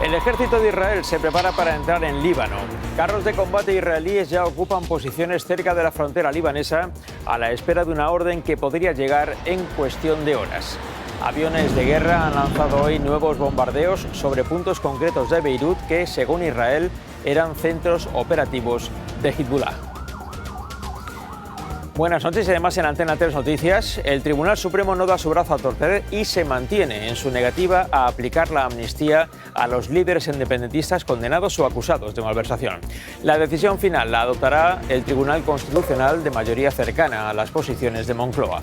El ejército de Israel se prepara para entrar en Líbano. Carros de combate israelíes ya ocupan posiciones cerca de la frontera libanesa a la espera de una orden que podría llegar en cuestión de horas. Aviones de guerra han lanzado hoy nuevos bombardeos sobre puntos concretos de Beirut que, según Israel, eran centros operativos de Hezbollah. Buenas noches. Además, en Antena 3 Noticias, el Tribunal Supremo no da su brazo a torcer y se mantiene en su negativa a aplicar la amnistía a los líderes independentistas condenados o acusados de malversación. La decisión final la adoptará el Tribunal Constitucional de mayoría cercana a las posiciones de Moncloa.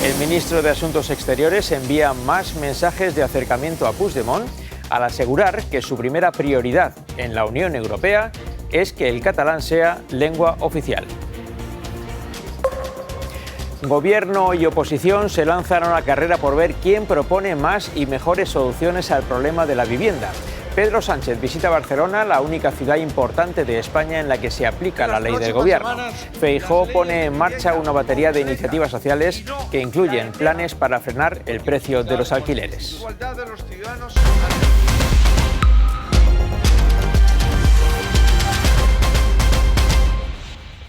El ministro de Asuntos Exteriores envía más mensajes de acercamiento a Puigdemont al asegurar que su primera prioridad en la Unión Europea es que el catalán sea lengua oficial. Gobierno y oposición se lanzan a una carrera por ver quién propone más y mejores soluciones al problema de la vivienda. Pedro Sánchez visita Barcelona, la única ciudad importante de España en la que se aplica la ley del gobierno. Feijóo pone en marcha una batería de iniciativas sociales que incluyen planes para frenar el precio de los alquileres.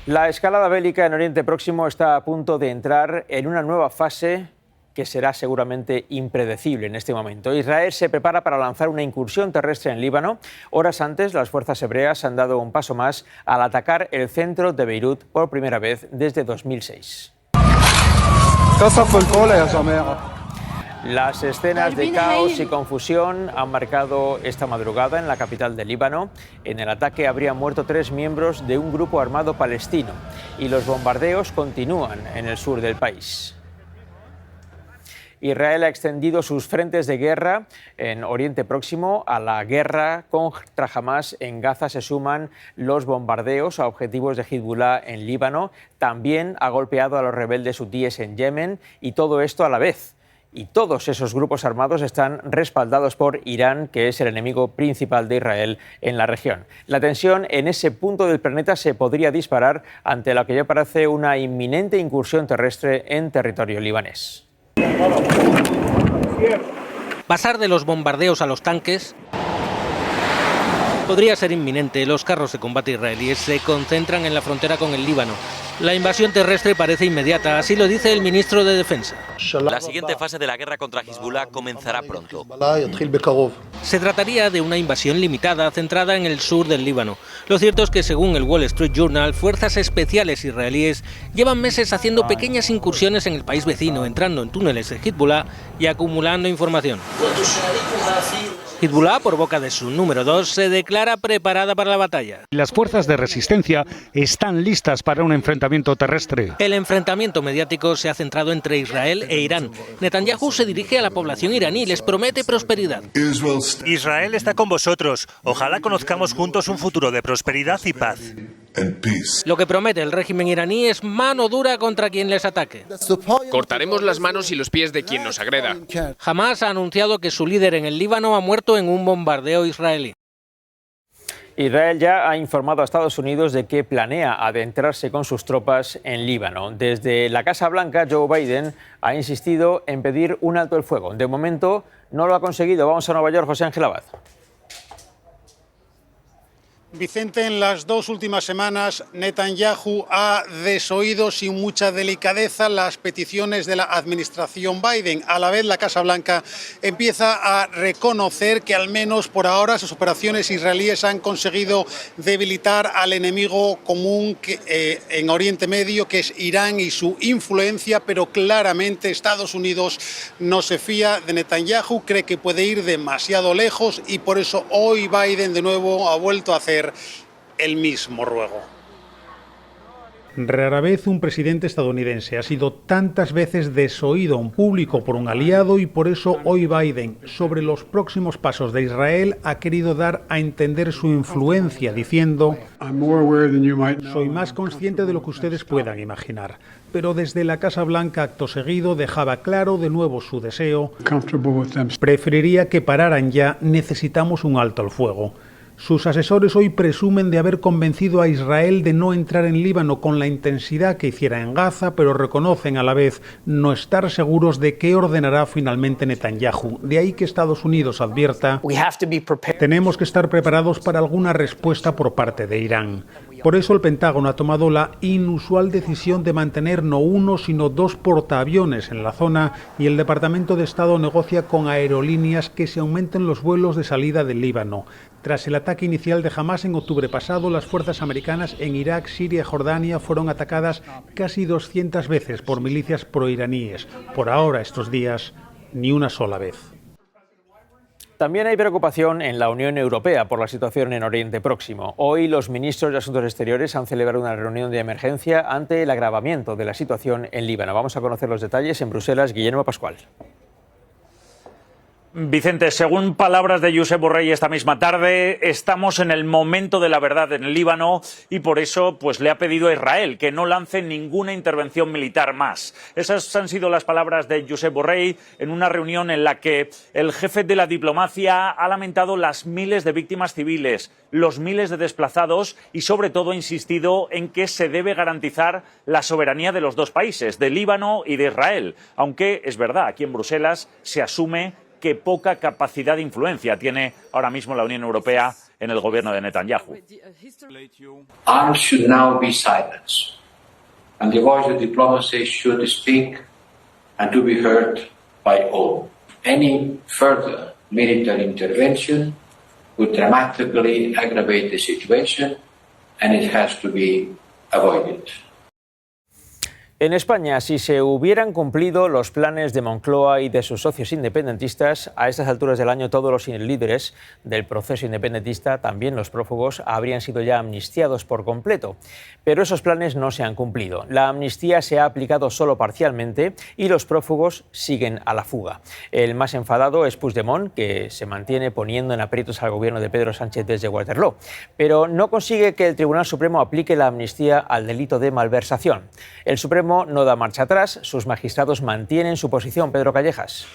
La escalada bélica en Oriente Próximo está a punto de entrar en una nueva fase que será seguramente impredecible en este momento. Israel se prepara para lanzar una incursión terrestre en Líbano. Horas antes, las fuerzas hebreas han dado un paso más al atacar el centro de Beirut por primera vez desde 2006. Las escenas de caos y confusión han marcado esta madrugada en la capital del Líbano. En el ataque habrían muerto 3 miembros de un grupo armado palestino y los bombardeos continúan en el sur del país. Israel ha extendido sus frentes de guerra en Oriente Próximo. A la guerra contra Hamás en Gaza se suman los bombardeos a objetivos de Hezbollah en Líbano. También ha golpeado a los rebeldes hutíes en Yemen y todo esto a la vez. Y todos esos grupos armados están respaldados por Irán, que es el enemigo principal de Israel en la región. La tensión en ese punto del planeta se podría disparar ante lo que ya parece una inminente incursión terrestre en territorio libanés. Pasar de los bombardeos a los tanques podría ser inminente. Los carros de combate israelíes se concentran en la frontera con el Líbano. La invasión terrestre parece inmediata, así lo dice el ministro de Defensa. La siguiente fase de la guerra contra Hezbollah comenzará pronto. Se trataría de una invasión limitada, centrada en el sur del Líbano. Lo cierto es que, según el Wall Street Journal, fuerzas especiales israelíes llevan meses haciendo pequeñas incursiones en el país vecino, entrando en túneles de Hezbollah y acumulando información. Hezbollah, por boca de su número 2, se declara preparada para la batalla. Las fuerzas de resistencia están listas para un enfrentamiento terrestre. El enfrentamiento mediático se ha centrado entre Israel e Irán. Netanyahu se dirige a la población iraní y les promete prosperidad. Israel está con vosotros. Ojalá conozcamos juntos un futuro de prosperidad y paz. Lo que promete el régimen iraní es mano dura contra quien les ataque. Cortaremos las manos y los pies de quien nos agreda. Hamás ha anunciado que su líder en el Líbano ha muerto en un bombardeo israelí. Israel ya ha informado a Estados Unidos de que planea adentrarse con sus tropas en Líbano. Desde la Casa Blanca, Joe Biden ha insistido en pedir un alto el fuego. De momento no lo ha conseguido. Vamos a Nueva York, José Ángel Abad. Vicente, en las 2 últimas semanas, Netanyahu ha desoído sin mucha delicadeza las peticiones de la administración Biden. A la vez, la Casa Blanca empieza a reconocer que al menos por ahora sus operaciones israelíes han conseguido debilitar al enemigo común en Oriente Medio, que es Irán y su influencia, pero claramente Estados Unidos no se fía de Netanyahu, cree que puede ir demasiado lejos y por eso hoy Biden de nuevo ha vuelto a hacer el mismo ruego. Rara vez un presidente estadounidense ha sido tantas veces desoído en público por un aliado y por eso hoy Biden, sobre los próximos pasos de Israel, ha querido dar a entender su influencia diciendo: soy más consciente de lo que ustedes puedan imaginar, pero desde la Casa Blanca acto seguido dejaba claro de nuevo su deseo. Preferiría que pararan ya, necesitamos un alto al fuego. Sus asesores hoy presumen de haber convencido a Israel de no entrar en Líbano con la intensidad que hiciera en Gaza, pero reconocen a la vez no estar seguros de qué ordenará finalmente Netanyahu. De ahí que Estados Unidos advierta: tenemos que estar preparados para alguna respuesta por parte de Irán. Por eso el Pentágono ha tomado la inusual decisión de mantener no uno, sino 2 portaaviones en la zona, y el Departamento de Estado negocia con aerolíneas que se aumenten los vuelos de salida del Líbano. Tras el ataque inicial de Hamás en octubre pasado, las fuerzas americanas en Irak, Siria y Jordania fueron atacadas casi 200 veces por milicias proiraníes. Por ahora, estos días, ni una sola vez. También hay preocupación en la Unión Europea por la situación en Oriente Próximo. Hoy los ministros de Asuntos Exteriores han celebrado una reunión de emergencia ante el agravamiento de la situación en Líbano. Vamos a conocer los detalles en Bruselas. Guillermo Pascual. Vicente, según palabras de Josep Borrell esta misma tarde, estamos en el momento de la verdad en el Líbano y por eso le ha pedido a Israel que no lance ninguna intervención militar más. Esas han sido las palabras de Josep Borrell en una reunión en la que el jefe de la diplomacia ha lamentado las miles de víctimas civiles, los miles de desplazados y sobre todo ha insistido en que se debe garantizar la soberanía de los dos países, de Líbano y de Israel. Aunque es verdad, aquí en Bruselas se asume que poca capacidad de influencia tiene ahora mismo la Unión Europea en el gobierno de Netanyahu. Arms should now be silenced, and the voice of diplomacy should speak and to be heard by all. Any further military intervention would dramatically aggravate the situation, and it has to be avoided. En España, si se hubieran cumplido los planes de Moncloa y de sus socios independentistas, a estas alturas del año todos los líderes del proceso independentista, también los prófugos, habrían sido ya amnistiados por completo. Pero esos planes no se han cumplido. La amnistía se ha aplicado solo parcialmente y los prófugos siguen a la fuga. El más enfadado es Puigdemont, que se mantiene poniendo en aprietos al gobierno de Pedro Sánchez desde Waterloo, pero no consigue que el Tribunal Supremo aplique la amnistía al delito de malversación. El Supremo no da marcha atrás, sus magistrados mantienen su posición. Pedro Callejas.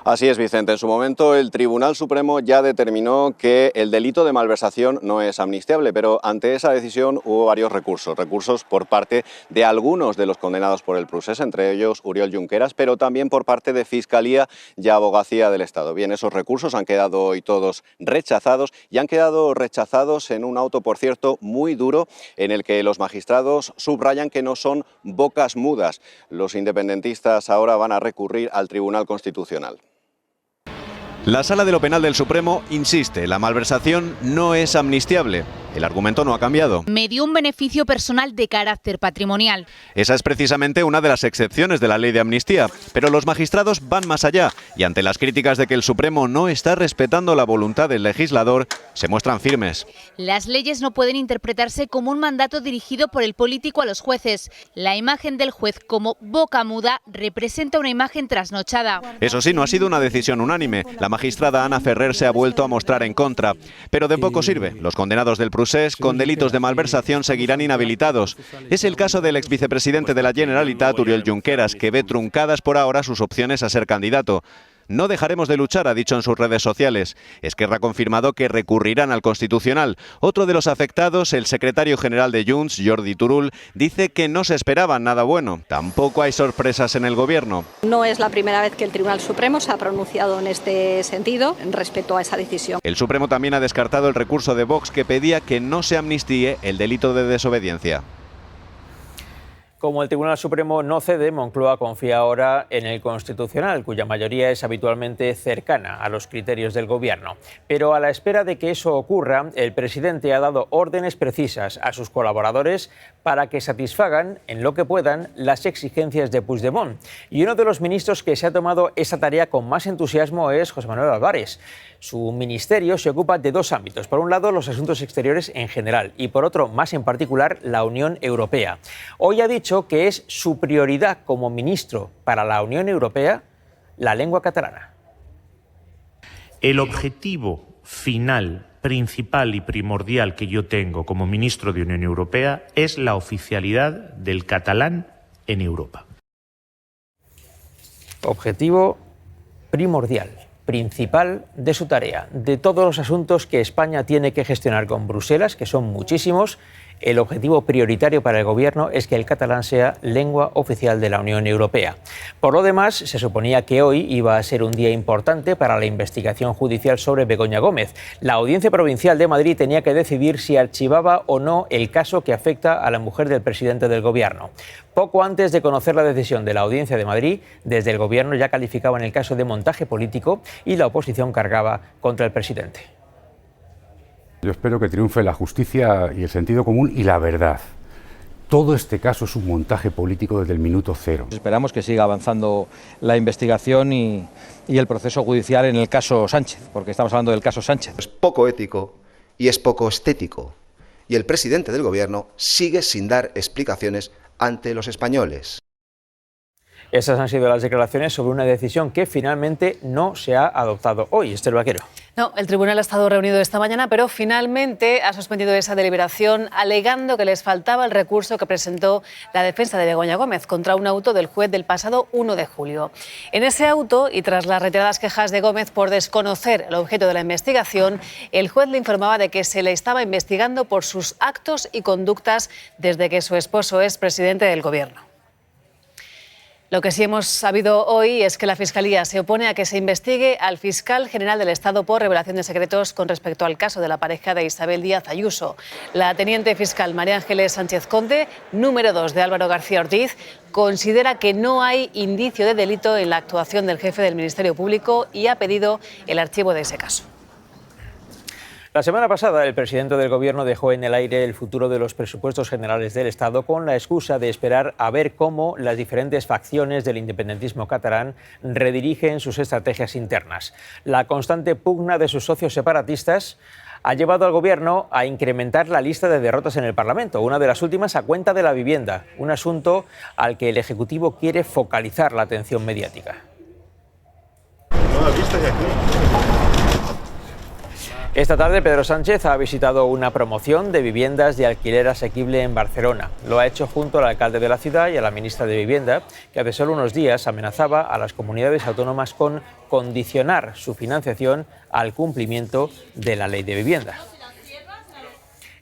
Así es, Vicente. En su momento el Tribunal Supremo ya determinó que el delito de malversación no es amnistiable, pero ante esa decisión hubo varios recursos por parte de algunos de los condenados por el procés, entre ellos Oriol Junqueras, pero también por parte de Fiscalía y Abogacía del Estado. Bien, esos recursos han quedado hoy todos rechazados y han quedado rechazados en un auto, por cierto, muy duro, en el que los magistrados subrayan que no son bocas mudas. Los independentistas ahora van a recurrir al Tribunal Constitucional. La Sala de lo Penal del Supremo insiste, la malversación no es amnistiable. El argumento no ha cambiado. Me dio un beneficio personal de carácter patrimonial. Esa es precisamente una de las excepciones de la ley de amnistía, pero los magistrados van más allá y ante las críticas de que el Supremo no está respetando la voluntad del legislador, se muestran firmes. Las leyes no pueden interpretarse como un mandato dirigido por el político a los jueces. La imagen del juez como boca muda representa una imagen trasnochada. Eso sí, no ha sido una decisión unánime. La magistrada Ana Ferrer se ha vuelto a mostrar en contra, pero de poco sirve. Los condenados del procés con delitos de malversación seguirán inhabilitados. Es el caso del exvicepresidente de la Generalitat, Oriol Junqueras, que ve truncadas por ahora sus opciones a ser candidato. No dejaremos de luchar, ha dicho en sus redes sociales. Esquerra ha confirmado que recurrirán al Constitucional. Otro de los afectados, el secretario general de Junts, Jordi Turull, dice que no se esperaban nada bueno. Tampoco hay sorpresas en el gobierno. No es la primera vez que el Tribunal Supremo se ha pronunciado en este sentido en respecto a esa decisión. El Supremo también ha descartado el recurso de Vox que pedía que no se amnistíe el delito de desobediencia. Como el Tribunal Supremo no cede, Moncloa confía ahora en el Constitucional, cuya mayoría es habitualmente cercana a los criterios del Gobierno. Pero a la espera de que eso ocurra, el presidente ha dado órdenes precisas a sus colaboradores para que satisfagan, en lo que puedan, las exigencias de Puigdemont. Y uno de los ministros que se ha tomado esa tarea con más entusiasmo es José Manuel Álvarez. Su ministerio se ocupa de dos ámbitos. Por un lado, los asuntos exteriores en general y por otro, más en particular, la Unión Europea. Hoy ha dicho que es su prioridad como ministro para la Unión Europea la lengua catalana. El objetivo final, principal y primordial que yo tengo como ministro de Unión Europea es la oficialidad del catalán en Europa. Objetivo primordial. principal de su tarea. De todos los asuntos que España tiene que gestionar con Bruselas, que son muchísimos, el objetivo prioritario para el Gobierno es que el catalán sea lengua oficial de la Unión Europea. Por lo demás, se suponía que hoy iba a ser un día importante para la investigación judicial sobre Begoña Gómez. La Audiencia Provincial de Madrid tenía que decidir si archivaba o no el caso que afecta a la mujer del presidente del Gobierno. Poco antes de conocer la decisión de la Audiencia de Madrid, desde el Gobierno ya calificaban el caso de montaje político y la oposición cargaba contra el presidente. Yo espero que triunfe la justicia y el sentido común y la verdad. Todo este caso es un montaje político desde el minuto cero. Esperamos que siga avanzando la investigación y el proceso judicial en el caso Sánchez, porque estamos hablando del caso Sánchez. Es poco ético y es poco estético. Y el presidente del Gobierno sigue sin dar explicaciones ante los españoles. Esas han sido las declaraciones sobre una decisión que finalmente no se ha adoptado hoy. Esther Vaquero. No, el tribunal ha estado reunido esta mañana, pero finalmente ha suspendido esa deliberación alegando que les faltaba el recurso que presentó la defensa de Begoña Gómez contra un auto del juez del pasado 1 de julio. En ese auto, y tras las reiteradas quejas de Gómez por desconocer el objeto de la investigación, el juez le informaba de que se le estaba investigando por sus actos y conductas desde que su esposo es presidente del Gobierno. Lo que sí hemos sabido hoy es que la Fiscalía se opone a que se investigue al fiscal general del Estado por revelación de secretos con respecto al caso de la pareja de Isabel Díaz Ayuso. La teniente fiscal María Ángeles Sánchez Conde, número 2 de Álvaro García Ortiz, considera que no hay indicio de delito en la actuación del jefe del Ministerio Público y ha pedido el archivo de ese caso. La semana pasada, el presidente del Gobierno dejó en el aire el futuro de los presupuestos generales del Estado con la excusa de esperar a ver cómo las diferentes facciones del independentismo catalán redirigen sus estrategias internas. La constante pugna de sus socios separatistas ha llevado al Gobierno a incrementar la lista de derrotas en el Parlamento, una de las últimas a cuenta de la vivienda, un asunto al que el Ejecutivo quiere focalizar la atención mediática. Esta tarde Pedro Sánchez ha visitado una promoción de viviendas de alquiler asequible en Barcelona. Lo ha hecho junto al alcalde de la ciudad y a la ministra de Vivienda, que hace solo unos días amenazaba a las comunidades autónomas con condicionar su financiación al cumplimiento de la ley de vivienda.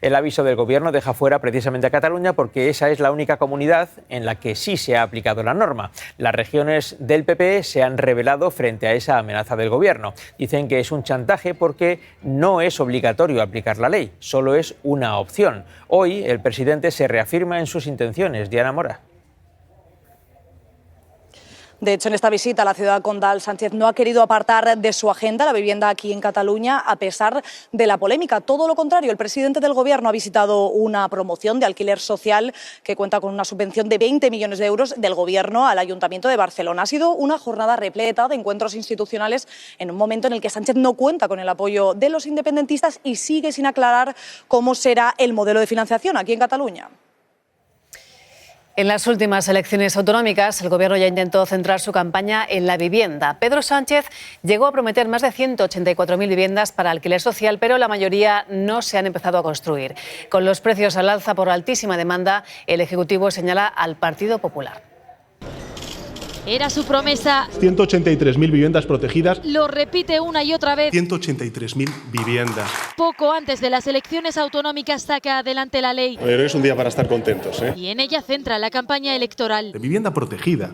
El aviso del Gobierno deja fuera precisamente a Cataluña porque esa es la única comunidad en la que sí se ha aplicado la norma. Las regiones del PP se han rebelado frente a esa amenaza del Gobierno. Dicen que es un chantaje porque no es obligatorio aplicar la ley, solo es una opción. Hoy el presidente se reafirma en sus intenciones. Diana Mora. De hecho, en esta visita a la ciudad condal, Sánchez no ha querido apartar de su agenda la vivienda aquí en Cataluña, a pesar de la polémica. Todo lo contrario, el presidente del Gobierno ha visitado una promoción de alquiler social que cuenta con una subvención de 20 millones de euros del Gobierno al Ayuntamiento de Barcelona. Ha sido una jornada repleta de encuentros institucionales en un momento en el que Sánchez no cuenta con el apoyo de los independentistas y sigue sin aclarar cómo será el modelo de financiación aquí en Cataluña. En las últimas elecciones autonómicas, el Gobierno ya intentó centrar su campaña en la vivienda. Pedro Sánchez llegó a prometer más de 184.000 viviendas para alquiler social, pero la mayoría no se han empezado a construir. Con los precios al alza por altísima demanda, el Ejecutivo señala al Partido Popular. Era su promesa. 183.000 viviendas protegidas. Lo repite una y otra vez. 183.000 viviendas. Poco antes de las elecciones autonómicas saca adelante la ley. Pero es un día para estar contentos, ¿eh? Y en ella centra la campaña electoral. De vivienda protegida,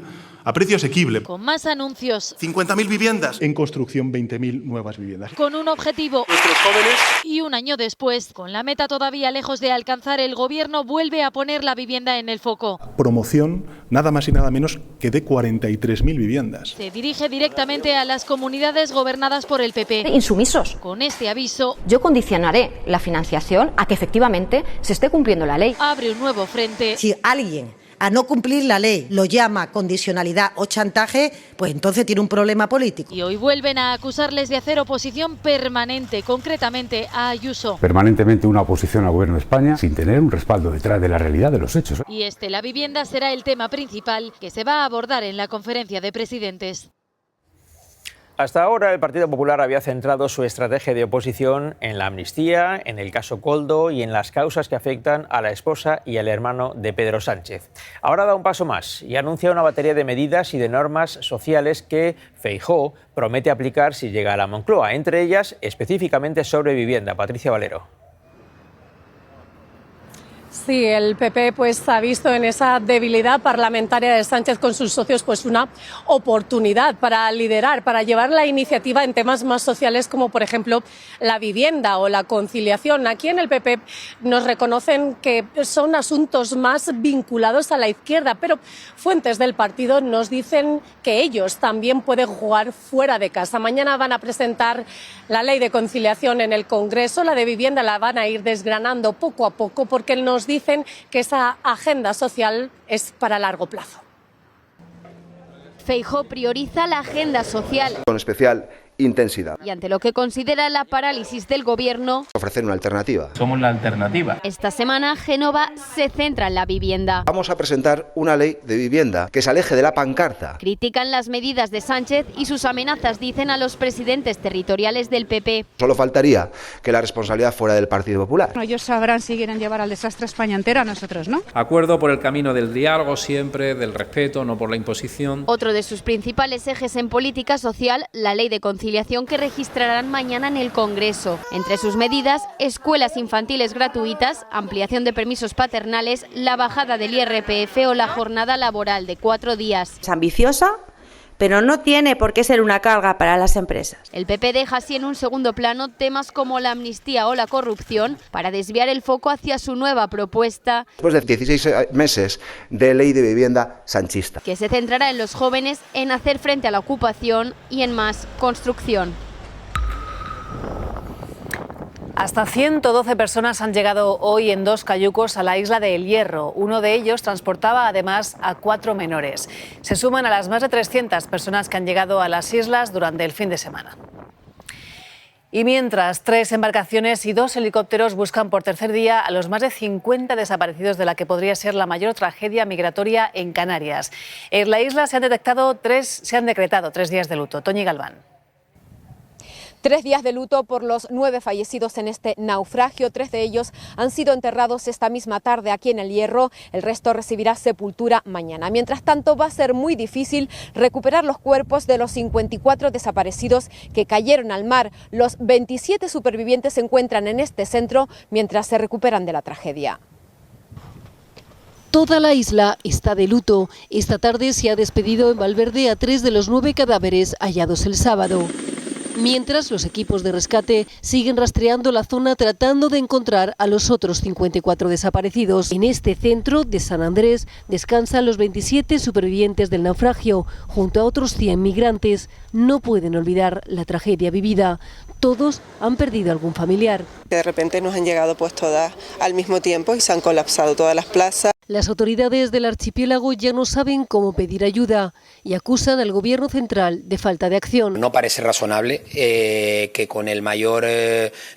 a precio asequible. Con más anuncios. 50.000 viviendas. En construcción, 20.000 nuevas viviendas. Con un objetivo. Nuestros jóvenes. Y un año después, con la meta todavía lejos de alcanzar, el Gobierno vuelve a poner la vivienda en el foco. Promoción, nada más y nada menos que de 43.000 viviendas. Se dirige directamente a las comunidades gobernadas por el PP. Insumisos. Con este aviso, yo condicionaré la financiación a que efectivamente se esté cumpliendo la ley. Abre un nuevo frente. Si alguien a no cumplir la ley lo llama condicionalidad o chantaje, pues entonces tiene un problema político. Y hoy vuelven a acusarles de hacer oposición permanente, concretamente a Ayuso. Permanentemente una oposición al Gobierno de España sin tener un respaldo detrás de la realidad de los hechos. Y la vivienda, será el tema principal que se va a abordar en la conferencia de presidentes. Hasta ahora el Partido Popular había centrado su estrategia de oposición en la amnistía, en el caso Koldo y en las causas que afectan a la esposa y al hermano de Pedro Sánchez. Ahora da un paso más y anuncia una batería de medidas y de normas sociales que Feijóo promete aplicar si llega a la Moncloa, entre ellas específicamente sobre vivienda. Patricia Valero. Sí, el PP ha visto en esa debilidad parlamentaria de Sánchez con sus socios una oportunidad para liderar, para llevar la iniciativa en temas más sociales como por ejemplo la vivienda o la conciliación. Aquí en el PP nos reconocen que son asuntos más vinculados a la izquierda, pero fuentes del partido nos dicen que ellos también pueden jugar fuera de casa. Mañana van a presentar la ley de conciliación en el Congreso, la de vivienda la van a ir desgranando poco a poco porque nos dicen que esa agenda social es para largo plazo. Feijóo prioriza la agenda social. Con especial intensidad. Y ante lo que considera la parálisis del gobierno, Ofrecer una alternativa. Somos la alternativa. Esta semana Génova se centra en la vivienda. Vamos a presentar una ley de vivienda que se aleje de la pancarta. Critican las medidas de Sánchez y sus amenazas, dicen a los presidentes territoriales del PP. Solo faltaría que la responsabilidad fuera del Partido Popular. Ellos sabrán si quieren llevar al desastre a España entera, nosotros no. Acuerdo por el camino del diálogo siempre, del respeto, no por la imposición. Otro de sus principales ejes en política social, la ley de conciliación que registrarán mañana en el Congreso. Entre sus medidas, escuelas infantiles gratuitas, ampliación de permisos paternales, la bajada del IRPF o la jornada laboral de 4 días. Es ambiciosa, pero no tiene por qué ser una carga para las empresas. El PP deja así en un segundo plano temas como la amnistía o la corrupción para desviar el foco hacia su nueva propuesta, Después de 16 meses de ley de vivienda sanchista. que se centrará en los jóvenes, en hacer frente a la ocupación y en más construcción. Hasta 112 personas han llegado hoy en 2 cayucos a la isla de El Hierro. Uno de ellos transportaba además a 4 menores. Se suman a las más de 300 personas que han llegado a las islas durante el fin de semana. Y mientras 3 embarcaciones y 2 helicópteros buscan por tercer día a los más de 50 desaparecidos de la que podría ser la mayor tragedia migratoria en Canarias. En la isla se han decretado 3 días de luto. Toñi Galván. 3 días de luto por los 9 fallecidos en este naufragio. 3 de ellos han sido enterrados esta misma tarde aquí en El Hierro. El resto recibirá sepultura mañana. Mientras tanto, va a ser muy difícil recuperar los cuerpos de los 54 desaparecidos que cayeron al mar. Los 27 supervivientes se encuentran en este centro mientras se recuperan de la tragedia. Toda la isla está de luto. Esta tarde se ha despedido en Valverde a 3 de los 9 cadáveres hallados el sábado. Mientras, los equipos de rescate siguen rastreando la zona tratando de encontrar a los otros 54 desaparecidos. En este centro de San Andrés descansan los 27 supervivientes del naufragio, junto a otros 100 migrantes. No pueden olvidar la tragedia vivida. Todos han perdido algún familiar. De repente nos han llegado todas al mismo tiempo y se han colapsado todas las plazas. Las autoridades del archipiélago ya no saben cómo pedir ayuda y acusan al gobierno central de falta de acción. No parece razonable que con el mayor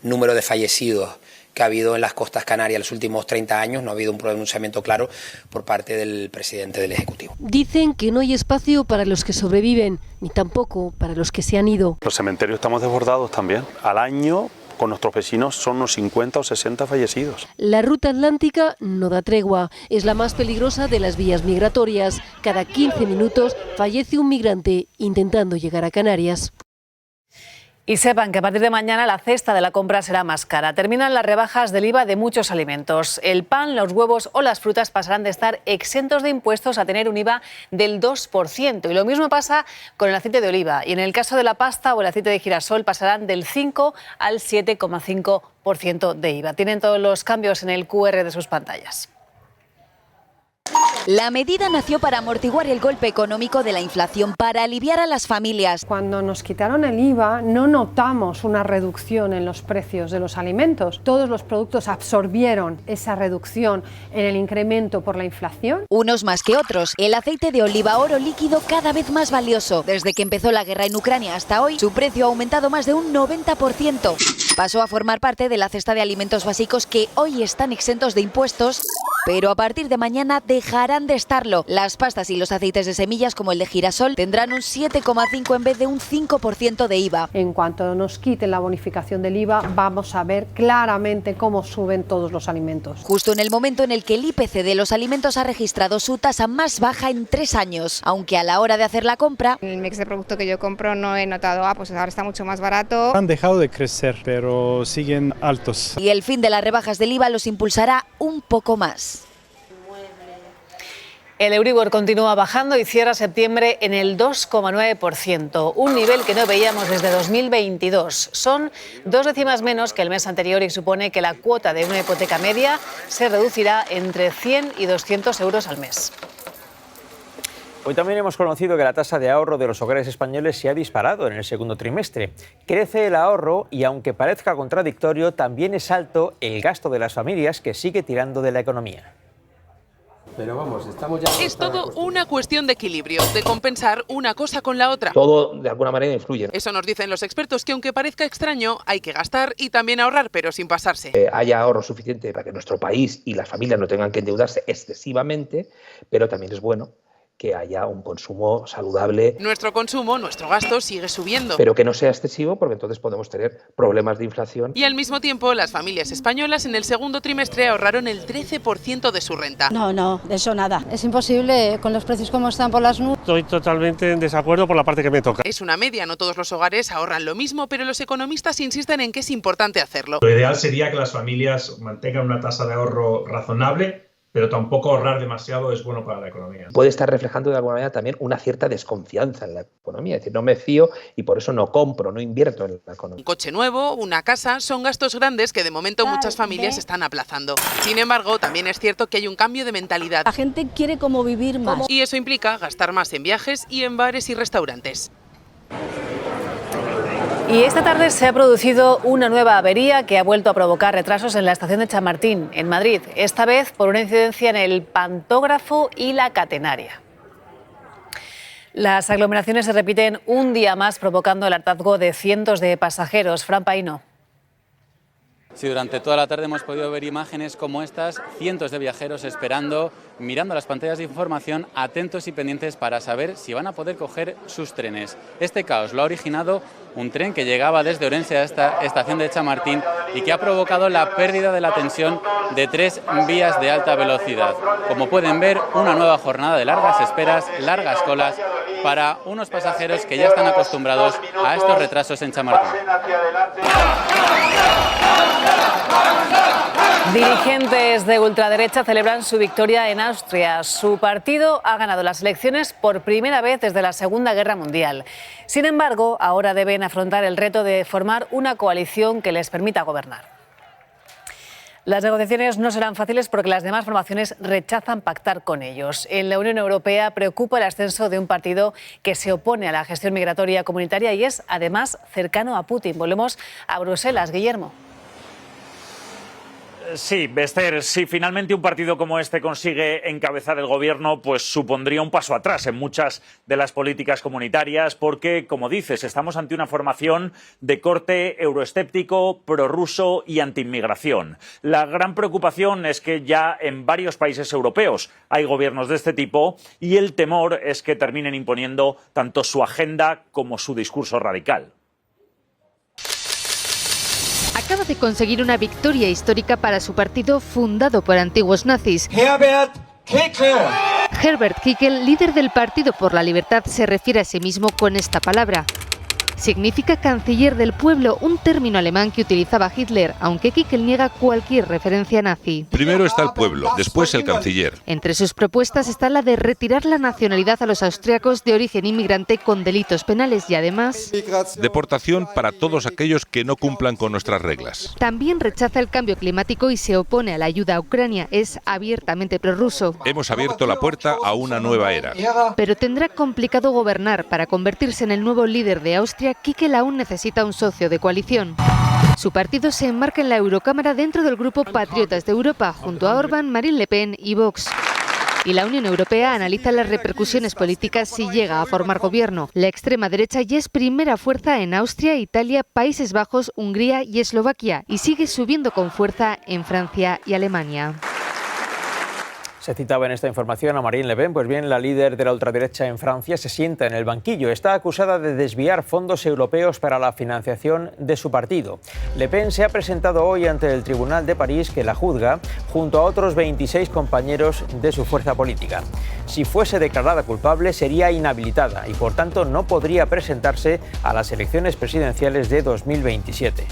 número de fallecidos que ha habido en las costas canarias en los últimos 30 años, no ha habido un pronunciamiento claro por parte del presidente del Ejecutivo. Dicen que no hay espacio para los que sobreviven, ni tampoco para los que se han ido. Los cementerios estamos desbordados también. Al año, con nuestros vecinos, son unos 50 o 60 fallecidos. La ruta atlántica no da tregua. Es la más peligrosa de las vías migratorias. Cada 15 minutos fallece un migrante intentando llegar a Canarias. Y sepan que a partir de mañana la cesta de la compra será más cara. Terminan las rebajas del IVA de muchos alimentos. El pan, los huevos o las frutas pasarán de estar exentos de impuestos a tener un IVA del 2%. Y lo mismo pasa con el aceite de oliva. Y en el caso de la pasta o el aceite de girasol pasarán del 5 al 7,5% de IVA. Tienen todos los cambios en el QR de sus pantallas. La medida nació para amortiguar el golpe económico de la inflación, para aliviar a las familias. Cuando nos quitaron el IVA no notamos una reducción en los precios de los alimentos. Todos los productos absorbieron esa reducción en el incremento por la inflación. Unos más que otros. El aceite de oliva oro líquido cada vez más valioso. Desde que empezó la guerra en Ucrania hasta hoy, su precio ha aumentado más de un 90%. Pasó a formar parte de la cesta de alimentos básicos que hoy están exentos de impuestos pero a partir de mañana dejarán de estarlo. Las pastas y los aceites de semillas, como el de girasol, tendrán un 7,5 en vez de un 5% de IVA. En cuanto nos quiten la bonificación del IVA, vamos a ver claramente cómo suben todos los alimentos. Justo en el momento en el que el IPC de los alimentos ha registrado su tasa más baja en 3 años, aunque a la hora de hacer la compra... En el mix de producto que yo compro no he notado, pues ahora está mucho más barato. Han dejado de crecer, pero siguen altos. Y el fin de las rebajas del IVA los impulsará un poco más. El Euribor continúa bajando y cierra septiembre en el 2,9%, un nivel que no veíamos desde 2022. Son 2 décimas menos que el mes anterior y supone que la cuota de una hipoteca media se reducirá entre 100 y 200 euros al mes. Hoy también hemos conocido que la tasa de ahorro de los hogares españoles se ha disparado en el segundo trimestre. Crece el ahorro y, aunque parezca contradictorio, también es alto el gasto de las familias, que sigue tirando de la economía. Pero vamos, estamos ya... Es todo una cuestión de equilibrio, de compensar una cosa con la otra. Todo de alguna manera influye. Eso nos dicen los expertos, que aunque parezca extraño, hay que gastar y también ahorrar, pero sin pasarse. Haya ahorro suficiente para que nuestro país y las familias no tengan que endeudarse excesivamente, pero también es bueno que haya un consumo saludable. Nuestro consumo, nuestro gasto sigue subiendo. Pero que no sea excesivo, porque entonces podemos tener problemas de inflación. Y al mismo tiempo, las familias españolas en el segundo trimestre ahorraron el 13% de su renta. No, de eso nada. Es imposible con los precios como están por las nubes. Estoy totalmente en desacuerdo por la parte que me toca. Es una media, no todos los hogares ahorran lo mismo, pero los economistas insisten en que es importante hacerlo. Lo ideal sería que las familias mantengan una tasa de ahorro razonable, pero tampoco ahorrar demasiado es bueno para la economía. Puede estar reflejando de alguna manera también una cierta desconfianza en la economía, es decir, no me fío y por eso no compro, no invierto en la economía. Un coche nuevo, una casa, son gastos grandes que de momento muchas familias están aplazando. Sin embargo, también es cierto que hay un cambio de mentalidad. La gente quiere como vivir más. Y eso implica gastar más en viajes y en bares y restaurantes. Y esta tarde se ha producido una nueva avería que ha vuelto a provocar retrasos en la estación de Chamartín, en Madrid, esta vez por una incidencia en el pantógrafo y la catenaria. Las aglomeraciones se repiten un día más, provocando el hartazgo de cientos de pasajeros. Fran Paino. Sí, durante toda la tarde hemos podido ver imágenes como estas, cientos de viajeros esperando, mirando las pantallas de información, atentos y pendientes para saber si van a poder coger sus trenes. Este caos lo ha originado un tren que llegaba desde Orense a esta estación de Chamartín y que ha provocado la pérdida de la tensión de 3 vías de alta velocidad. Como pueden ver, una nueva jornada de largas esperas, largas colas, para unos pasajeros que ya están acostumbrados a estos retrasos en Chamartín. Dirigentes de ultraderecha celebran su victoria en Austria. Su partido ha ganado las elecciones por primera vez desde la Segunda Guerra Mundial. Sin embargo, ahora deben afrontar el reto de formar una coalición que les permita gobernar. Las negociaciones no serán fáciles porque las demás formaciones rechazan pactar con ellos. En la Unión Europea preocupa el ascenso de un partido que se opone a la gestión migratoria comunitaria y es, además, cercano a Putin. Volvemos a Bruselas. Guillermo. Sí, Bester, si finalmente un partido como este consigue encabezar el gobierno, pues supondría un paso atrás en muchas de las políticas comunitarias, porque, como dices, estamos ante una formación de corte euroescéptico, prorruso y antiinmigración. La gran preocupación es que ya en varios países europeos hay gobiernos de este tipo y el temor es que terminen imponiendo tanto su agenda como su discurso radical. Acaba de conseguir una victoria histórica para su partido fundado por antiguos nazis. Herbert Kickl, líder del Partido por la Libertad, se refiere a sí mismo con esta palabra. Significa canciller del pueblo, un término alemán que utilizaba Hitler, aunque Kickl niega cualquier referencia nazi. Primero está el pueblo, después el canciller. Entre sus propuestas está la de retirar la nacionalidad a los austriacos de origen inmigrante con delitos penales y además deportación para todos aquellos que no cumplan con nuestras reglas. También rechaza el cambio climático y se opone a la ayuda a Ucrania. Es abiertamente prorruso. Hemos abierto la puerta a una nueva era. Pero tendrá complicado gobernar. Para convertirse en el nuevo líder de Austria, Kickl aún necesita un socio de coalición. Su partido se enmarca en la Eurocámara dentro del grupo Patriotas de Europa, junto a Orbán, Marine Le Pen y Vox. Y la Unión Europea analiza las repercusiones políticas si llega a formar gobierno. La extrema derecha ya es primera fuerza en Austria, Italia, Países Bajos, Hungría y Eslovaquia, y sigue subiendo con fuerza en Francia y Alemania. Se citaba en esta información a Marine Le Pen. Pues bien, la líder de la ultraderecha en Francia se sienta en el banquillo. Está acusada de desviar fondos europeos para la financiación de su partido. Le Pen se ha presentado hoy ante el Tribunal de París, que la juzga, junto a otros 26 compañeros de su fuerza política. Si fuese declarada culpable, sería inhabilitada y, por tanto, no podría presentarse a las elecciones presidenciales de 2027.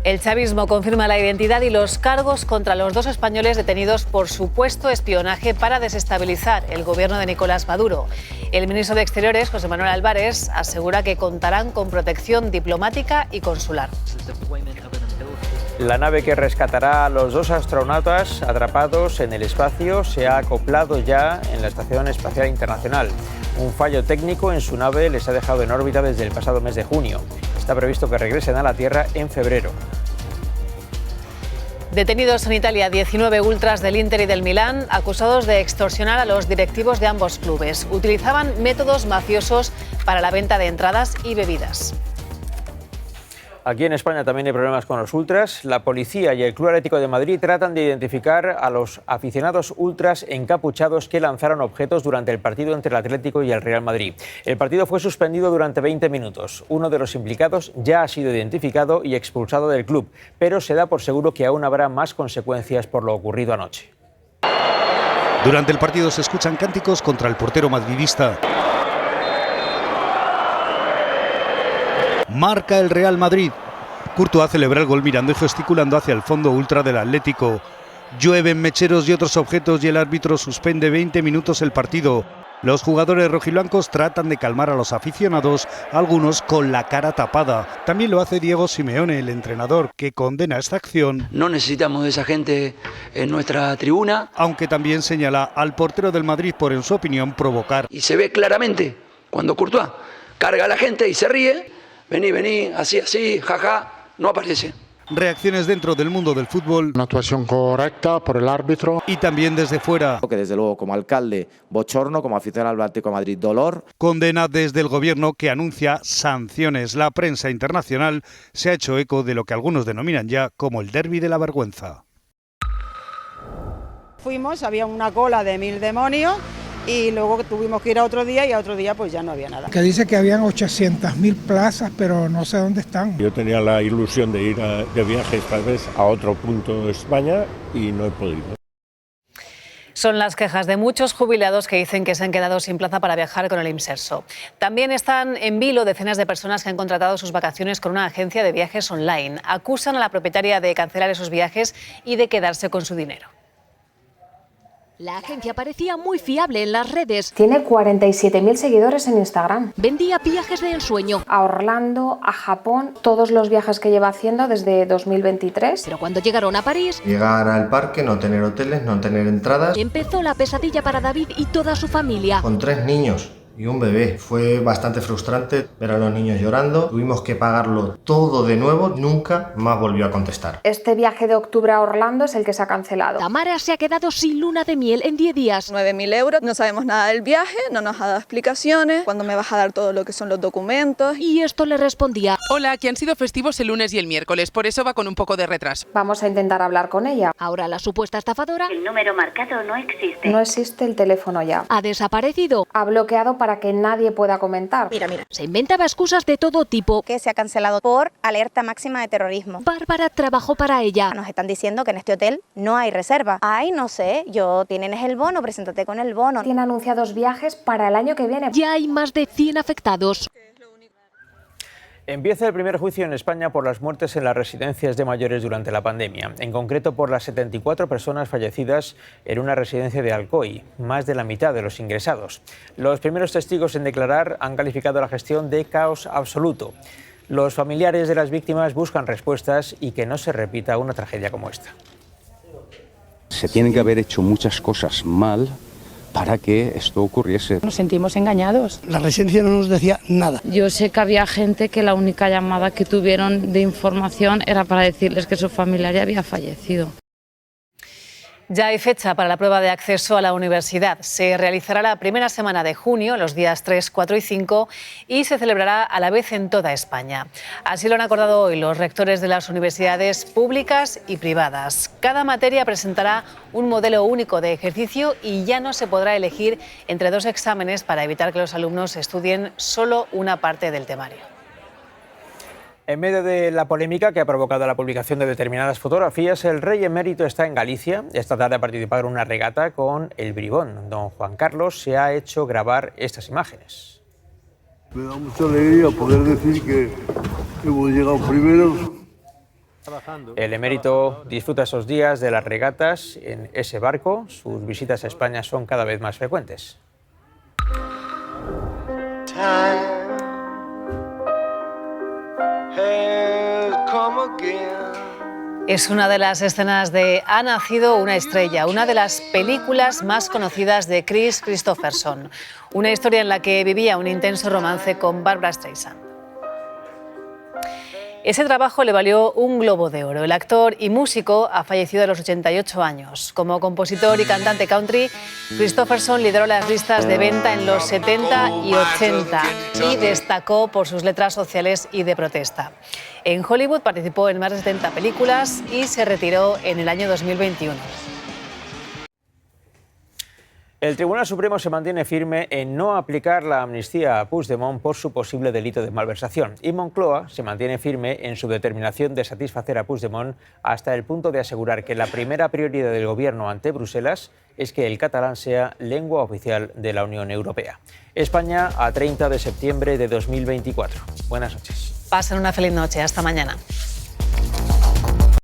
El chavismo confirma la identidad y los cargos contra los 2 españoles detenidos por supuesto espionaje para desestabilizar el gobierno de Nicolás Maduro. El ministro de Exteriores, José Manuel Álvarez, asegura que contarán con protección diplomática y consular. La nave que rescatará a los 2 astronautas atrapados en el espacio se ha acoplado ya en la Estación Espacial Internacional. Un fallo técnico en su nave les ha dejado en órbita desde el pasado mes de junio. Está previsto que regresen a la Tierra en febrero. Detenidos en Italia 19 ultras del Inter y del Milán, acusados de extorsionar a los directivos de ambos clubes. Utilizaban métodos mafiosos para la venta de entradas y bebidas. Aquí en España también hay problemas con los ultras. La policía y el Club Atlético de Madrid tratan de identificar a los aficionados ultras encapuchados que lanzaron objetos durante el partido entre el Atlético y el Real Madrid. El partido fue suspendido durante 20 minutos. Uno de los implicados ya ha sido identificado y expulsado del club, pero se da por seguro que aún habrá más consecuencias por lo ocurrido anoche. Durante el partido se escuchan cánticos contra el portero madridista. Marca el Real Madrid. Courtois celebra el gol mirando y gesticulando hacia el fondo ultra del Atlético. Llueven mecheros y otros objetos y el árbitro suspende 20 minutos el partido. Los jugadores rojiblancos tratan de calmar a los aficionados, algunos con la cara tapada. También lo hace Diego Simeone, el entrenador, que condena esta acción. No necesitamos de esa gente en nuestra tribuna. Aunque también señala al portero del Madrid por, en su opinión, provocar. Y se ve claramente cuando Courtois carga a la gente y se ríe. Vení, así, jaja, no aparece. Reacciones dentro del mundo del fútbol. Una actuación correcta por el árbitro. Y también desde fuera. Que desde luego como alcalde, bochorno, como aficionado al Atlético de Madrid, dolor. Condena desde el gobierno que anuncia sanciones. La prensa internacional se ha hecho eco de lo que algunos denominan ya como el derbi de la vergüenza. Fuimos, había una cola de 1000 demonios. Y luego tuvimos que ir a otro día y a otro día pues ya no había nada. Que dice que habían 800.000 plazas, pero no sé dónde están. Yo tenía la ilusión de ir de viaje esta vez a otro punto de España y no he podido. Son las quejas de muchos jubilados que dicen que se han quedado sin plaza para viajar con el Imserso. También están en vilo decenas de personas que han contratado sus vacaciones con una agencia de viajes online. Acusan a la propietaria de cancelar esos viajes y de quedarse con su dinero. La agencia parecía muy fiable en las redes. Tiene 47.000 seguidores en Instagram. Vendía viajes de ensueño. A Orlando, a Japón, todos los viajes que lleva haciendo desde 2023. Pero cuando llegaron a París... Llegar al parque, no tener hoteles, no tener entradas. Empezó la pesadilla para David y toda su familia. Con 3 niños y un bebé. Fue bastante frustrante ver a los niños llorando. Tuvimos que pagarlo todo de nuevo. Nunca más volvió a contestar. Este viaje de octubre a Orlando es el que se ha cancelado. Tamara se ha quedado sin luna de miel en 10 días. 9.000 euros. No sabemos nada del viaje, no nos ha dado explicaciones. ¿Cuándo me vas a dar todo lo que son los documentos? Y esto le respondía. Hola, que han sido festivos el lunes y el miércoles, por eso va con un poco de retraso. Vamos a intentar hablar con ella. Ahora la supuesta estafadora... El número marcado no existe. No existe el teléfono ya. Ha desaparecido. Ha bloqueado para que nadie pueda comentar. Mira. Se inventaba excusas de todo tipo. Que se ha cancelado por alerta máxima de terrorismo. Bárbara trabajó para ella. Nos están diciendo que en este hotel no hay reserva. Ay, no sé, tienes el bono, preséntate con el bono. Tiene anunciados viajes para el año que viene. Ya hay más de 100 afectados. Empieza el primer juicio en España por las muertes en las residencias de mayores durante la pandemia, en concreto por las 74 personas fallecidas en una residencia de Alcoy, más de la mitad de los ingresados. Los primeros testigos en declarar han calificado la gestión de caos absoluto. Los familiares de las víctimas buscan respuestas y que no se repita una tragedia como esta. Se tienen que haber hecho muchas cosas mal para que esto ocurriese. Nos sentimos engañados. La residencia no nos decía nada. Yo sé que había gente que la única llamada que tuvieron de información era para decirles que su familiar ya había fallecido. Ya hay fecha para la prueba de acceso a la universidad. Se realizará la primera semana de junio, los días 3, 4 y 5, y se celebrará a la vez en toda España. Así lo han acordado hoy los rectores de las universidades públicas y privadas. Cada materia presentará un modelo único de ejercicio y ya no se podrá elegir entre dos exámenes para evitar que los alumnos estudien solo una parte del temario. En medio de la polémica que ha provocado la publicación de determinadas fotografías, el rey emérito está en Galicia. Esta tarde ha participado en una regata con el bribón. Don Juan Carlos se ha hecho grabar estas imágenes. Me da mucha alegría poder decir que hemos llegado primeros. El emérito disfruta esos días de las regatas en ese barco. Sus visitas a España son cada vez más frecuentes. Es una de las escenas de Ha nacido una estrella, una de las películas más conocidas de Kris Kristofferson. Una historia en la que vivía un intenso romance con Barbra Streisand. Ese trabajo le valió un Globo de Oro. El actor y músico ha fallecido a los 88 años. Como compositor y cantante country, Kristofferson lideró las listas de venta en los 70 y 80 y destacó por sus letras sociales y de protesta. En Hollywood participó en más de 70 películas y se retiró en el año 2021. El Tribunal Supremo se mantiene firme en no aplicar la amnistía a Puigdemont por su posible delito de malversación. Y Moncloa se mantiene firme en su determinación de satisfacer a Puigdemont hasta el punto de asegurar que la primera prioridad del Gobierno ante Bruselas es que el catalán sea lengua oficial de la Unión Europea. España a 30 de septiembre de 2024. Buenas noches. Pasen una feliz noche. Hasta mañana.